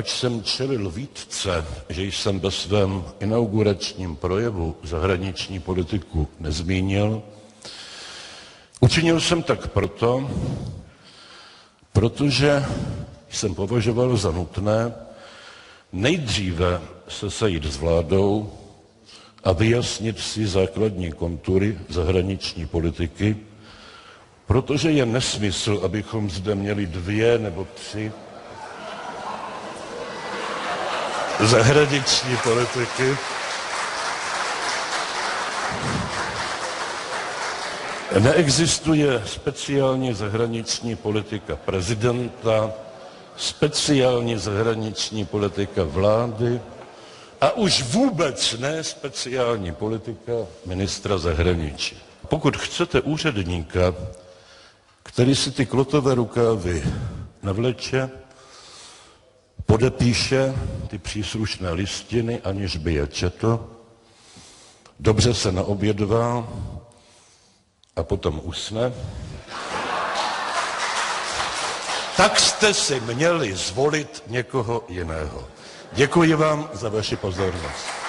ač jsem čelil výtce, že jsem ve svém inauguračním projevu zahraniční politiku nezmínil, učinil jsem tak protože jsem považoval za nutné nejdříve se sejít s vládou a vyjasnit si základní kontury zahraniční politiky, protože je nesmysl, abychom zde měli 2 nebo 3 zahraniční politiky. Neexistuje speciální zahraniční politika prezidenta, speciální zahraniční politika vlády a už vůbec ne speciální politika ministra zahraničí. Pokud chcete úředníka, který si ty klotové rukávy navleče, podepíše ty příslušné listiny, aniž by je četl, dobře se naobědvá a potom usne, tak jste si měli zvolit někoho jiného. Děkuji vám za vaši pozornost.